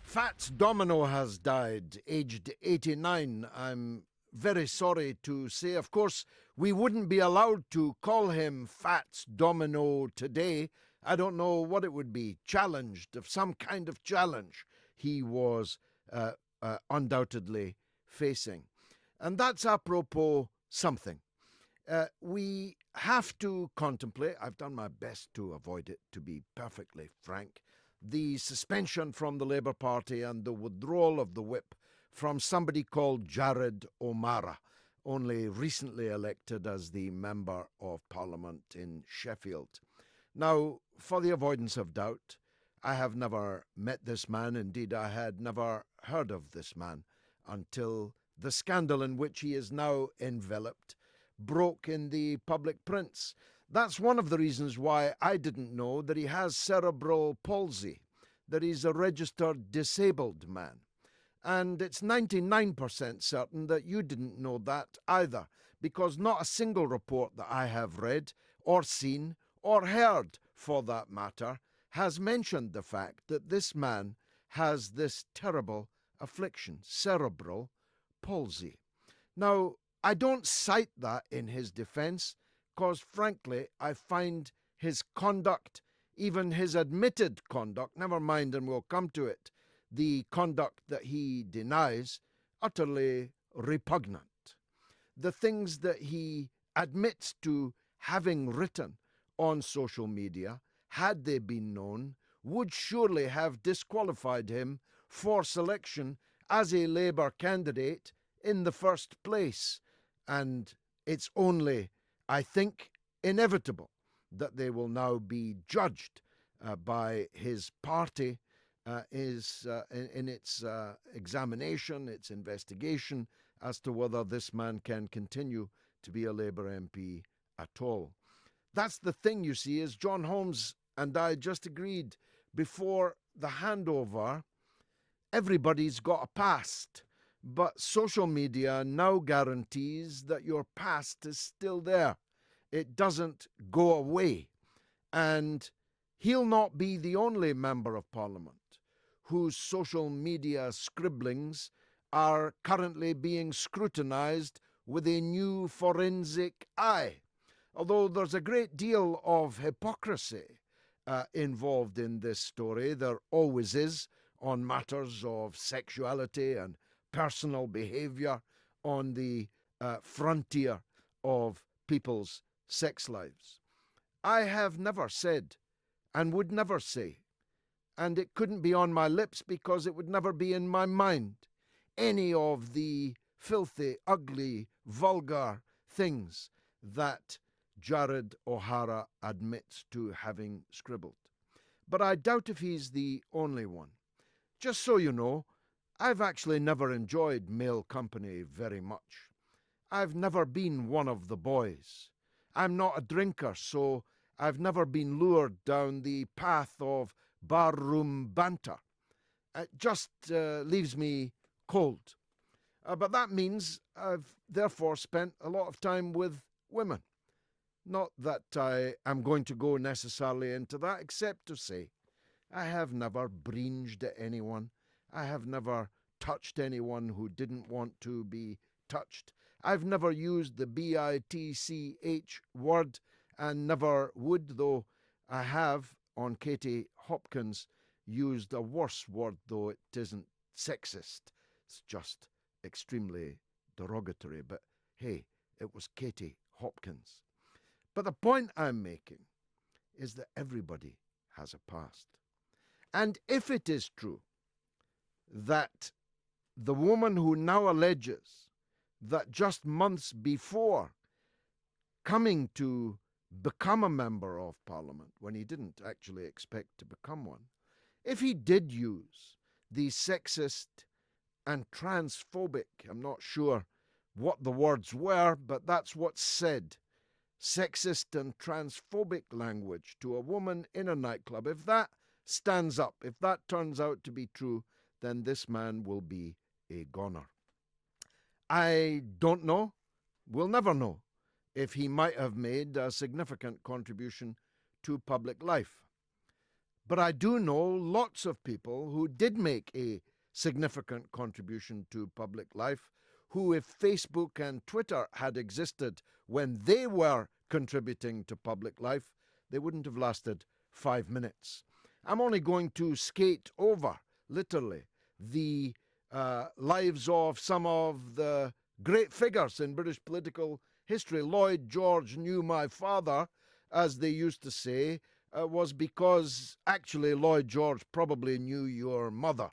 Fats Domino has died, aged 89. I'm very sorry to say, of course, we wouldn't be allowed to call him Fats Domino today. I don't know what it would be. Challenged, of some kind of challenge he was undoubtedly facing. And that's apropos something. We have to contemplate, I've done my best to avoid it, to be perfectly frank, the suspension from the Labour Party and the withdrawal of the whip from somebody called Jared O'Mara, only recently elected as the Member of Parliament in Sheffield. Now, for the avoidance of doubt, I have never met this man. Indeed, I had never heard of this man until the scandal in which he is now enveloped broke in the public prints. That's one of the reasons why I didn't know that he has cerebral palsy, that he's a registered disabled man. And it's 99% certain that you didn't know that either, because not a single report that I have read or seen or heard, for that matter, has mentioned the fact that this man has this terrible affliction, cerebral palsy. Now, I don't cite that in his defence, because frankly, I find his conduct, even his admitted conduct, never mind, and we'll come to it, the conduct that he denies, utterly repugnant. The things that he admits to having written on social media, had they been known, would surely have disqualified him for selection as a Labour candidate in the first place. And it's only, I think, inevitable that they will now be judged by his party in its examination, its investigation as to whether this man can continue to be a Labour MP at all. That's the thing, you see, is John Holmes and I just agreed before the handover, everybody's got a past. But social media now guarantees that your past is still there. It doesn't go away. And he'll not be the only Member of Parliament whose social media scribblings are currently being scrutinised with a new forensic eye. Although there's a great deal of hypocrisy involved in this story, there always is on matters of sexuality and personal behaviour on the frontier of people's sex lives. I have never said and would never say, and it couldn't be on my lips because it would never be in my mind, any of the filthy, ugly, vulgar things that Jared O'Hara admits to having scribbled. But I doubt if he's the only one. Just so you know, I've actually never enjoyed male company very much. I've never been one of the boys. I'm not a drinker, so I've never been lured down the path of barroom banter. It just leaves me cold. But that means I've therefore spent a lot of time with women. Not that I am going to go necessarily into that, except to say I have never breenged at anyone. I have never touched anyone who didn't want to be touched. I've never used the bitch word and never would, though I have, on Katie Hopkins, used a worse word, though it isn't sexist. It's just extremely derogatory. But hey, it was Katie Hopkins. But the point I'm making is that everybody has a past. And if it is true that the woman who now alleges that just months before coming to become a Member of Parliament, when he didn't actually expect to become one, if he did use the sexist and transphobic, I'm not sure what the words were, but that's what's said, sexist and transphobic language to a woman in a nightclub, if that stands up, if that turns out to be true, then this man will be a goner. I don't know, we'll never know, if he might have made a significant contribution to public life. But I do know lots of people who did make a significant contribution to public life, who, if Facebook and Twitter had existed when they were contributing to public life, they wouldn't have lasted 5 minutes. I'm only going to skate over, literally, the lives of some of the great figures in British political history. Lloyd George knew my father, as they used to say, was because actually Lloyd George probably knew your mother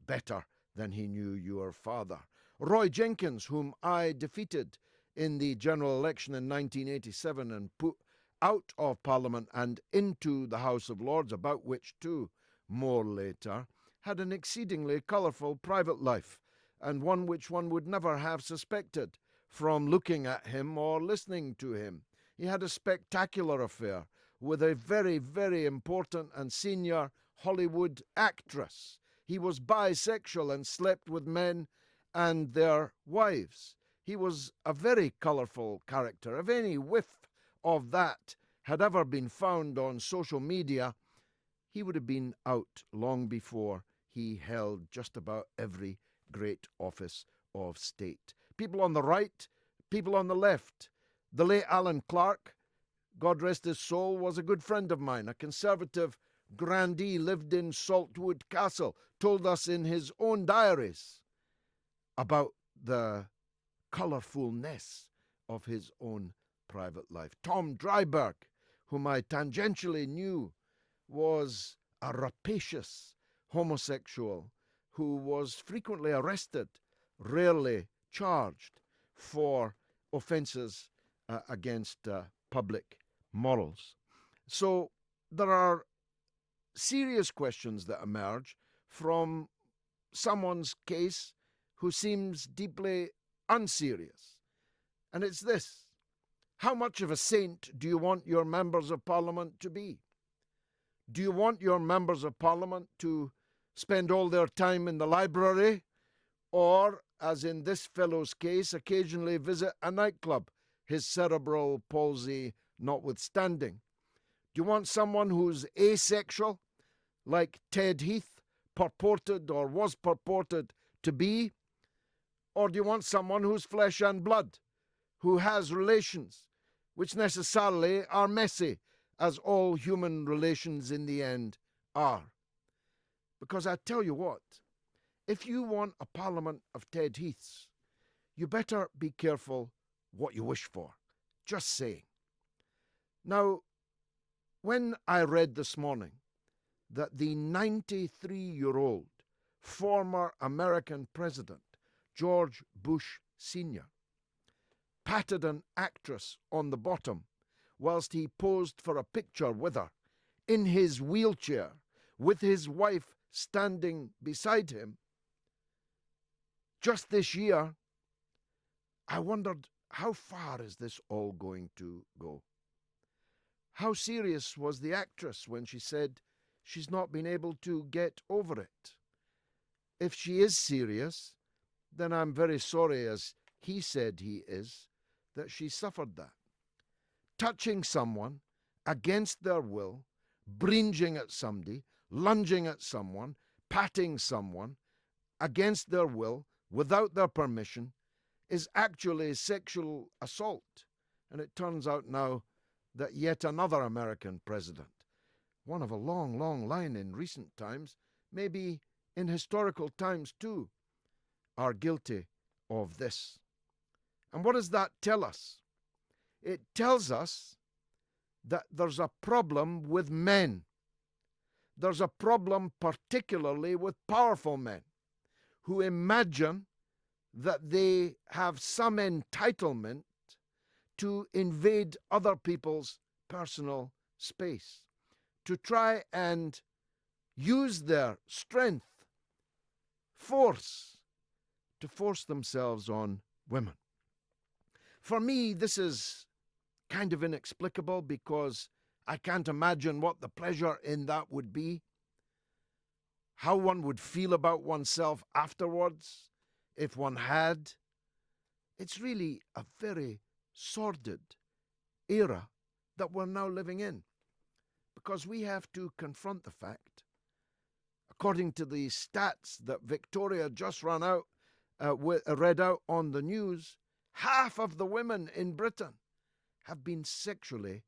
better than he knew your father. Roy Jenkins, whom I defeated in the general election in 1987 and put out of Parliament and into the House of Lords, about which too more later, had an exceedingly colourful private life, and one which one would never have suspected from looking at him or listening to him. He had a spectacular affair with a very, very important and senior Hollywood actress. He was bisexual and slept with men and their wives. He was a very colourful character. If any whiff of that had ever been found on social media, he would have been out long before he held just about every great office of state. People on the right, people on the left. The late Alan Clark, God rest his soul, was a good friend of mine, a conservative grandee, lived in Saltwood Castle, told us in his own diaries about the colourfulness of his own private life. Tom Dryburgh, whom I tangentially knew, was a rapacious homosexual who was frequently arrested, rarely charged for offences against public morals. So there are serious questions that emerge from someone's case who seems deeply unserious. And it's this: how much of a saint do you want your members of Parliament to be? Do you want your members of Parliament to spend all their time in the library, or, as in this fellow's case, occasionally visit a nightclub, his cerebral palsy notwithstanding? Do you want someone who's asexual, like Ted Heath purported or was purported to be? Or do you want someone who's flesh and blood, who has relations, which necessarily are messy, as all human relations in the end are? Because I tell you what, if you want a parliament of Ted Heaths, you better be careful what you wish for. Just saying. Now, when I read this morning that the 93-year-old former American president, George Bush Sr., patted an actress on the bottom whilst he posed for a picture with her in his wheelchair, with his wife standing beside him, just this year, I wondered, how far is this all going to go? How serious was the actress when she said she's not been able to get over it? If she is serious, then I'm very sorry, as he said he is, that she suffered that. Touching someone against their will, bringing at somebody, lunging at someone, patting someone against their will, without their permission, is actually sexual assault. And it turns out now that yet another American president, one of a long, long line in recent times, maybe in historical times too, are guilty of this. And what does that tell us? It tells us that there's a problem with men. There's a problem particularly with powerful men who imagine that they have some entitlement to invade other people's personal space, to try and use their strength, force, to force themselves on women. For me, this is kind of inexplicable, because I can't imagine what the pleasure in that would be, how one would feel about oneself afterwards if one had. It's really a very sordid era that we're now living in, because we have to confront the fact, according to the stats that Victoria just read out on the news, half of the women in Britain have been sexually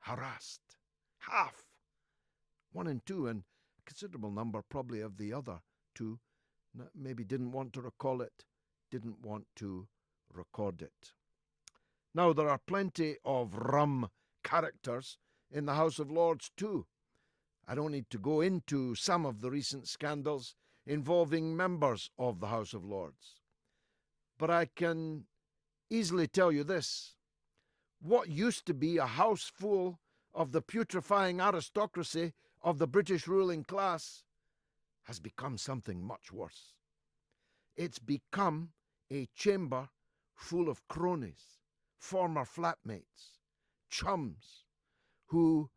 harassed. Half. 1 in 2, and a considerable number probably of the other 2 maybe didn't want to recall it, didn't want to record it. Now, there are plenty of rum characters in the House of Lords too. I don't need to go into some of the recent scandals involving members of the House of Lords. But I can easily tell you this. What used to be a house full of the putrefying aristocracy of the British ruling class has become something much worse. It's become a chamber full of cronies, former flatmates, chums, who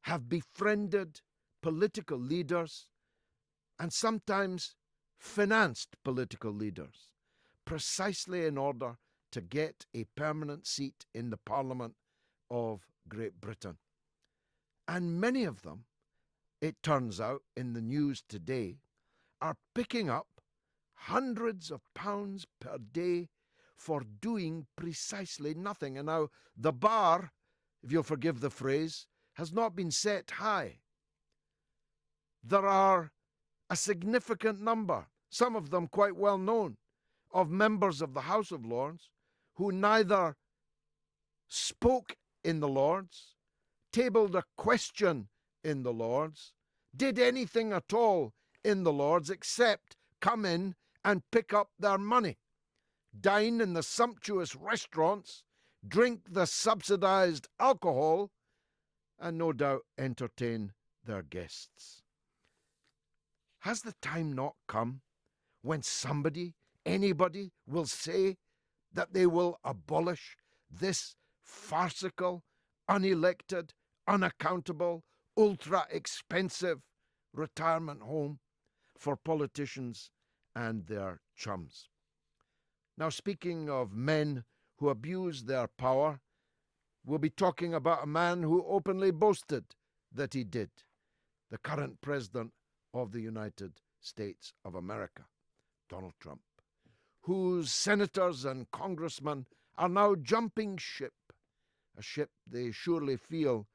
have befriended political leaders and sometimes financed political leaders precisely in order to get a permanent seat in the Parliament of Great Britain. And many of them, it turns out in the news today, are picking up hundreds of pounds per day for doing precisely nothing. And now the bar, if you'll forgive the phrase, has not been set high. There are a significant number, some of them quite well known, of members of the House of Lords who neither spoke in the Lords, tabled a question in the Lords, did anything at all in the Lords except come in and pick up their money, dine in the sumptuous restaurants, drink the subsidized alcohol, and no doubt entertain their guests. Has the time not come when somebody, anybody, will say that they will abolish this farcical, unelected, unaccountable, ultra-expensive retirement home for politicians and their chums? Now, speaking of men who abuse their power, we'll be talking about a man who openly boasted that he did, the current president of the United States of America, Donald Trump, whose senators and congressmen are now jumping ship, a ship they surely feel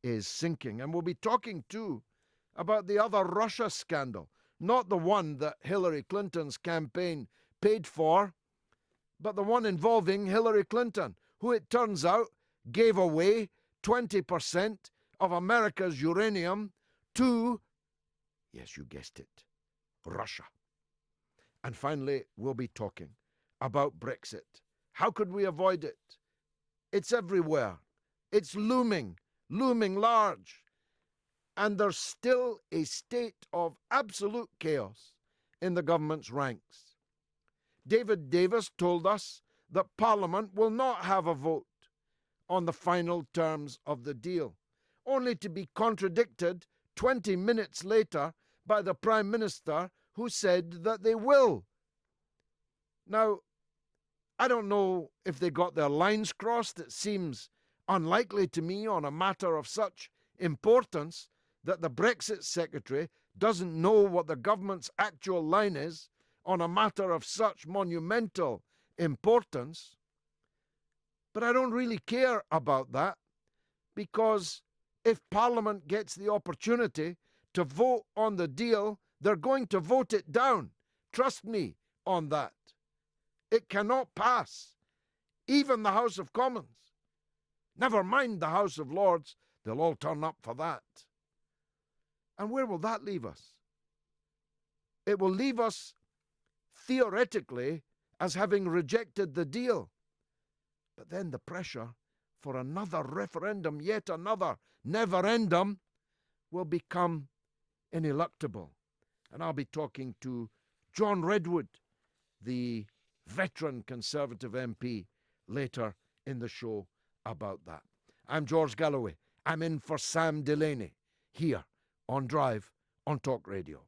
is sinking. And we'll be talking, too, about the other Russia scandal, not the one that Hillary Clinton's campaign paid for, but the one involving Hillary Clinton, who it turns out gave away 20% of America's uranium to, yes, you guessed it, Russia. And finally, we'll be talking about Brexit. How could we avoid it? It's everywhere. It's looming large. And there's still a state of absolute chaos in the government's ranks. David Davis told us that Parliament will not have a vote on the final terms of the deal, only to be contradicted 20 minutes later by the Prime Minister, who said that they will. Now, I don't know if they got their lines crossed. It seems unlikely to me on a matter of such importance that the Brexit Secretary doesn't know what the government's actual line is on a matter of such monumental importance. But I don't really care about that, because if Parliament gets the opportunity to vote on the deal, they're going to vote it down. Trust me on that. It cannot pass. Even the House of Commons. Never mind the House of Lords, they'll all turn up for that. And where will that leave us? It will leave us, theoretically, as having rejected the deal. But then the pressure for another referendum, yet another never-endum, will become ineluctable. And I'll be talking to John Redwood, the veteran Conservative MP, later in the show about that. I'm George Galloway. I'm in for Sam Delaney, here on Drive on Talk Radio.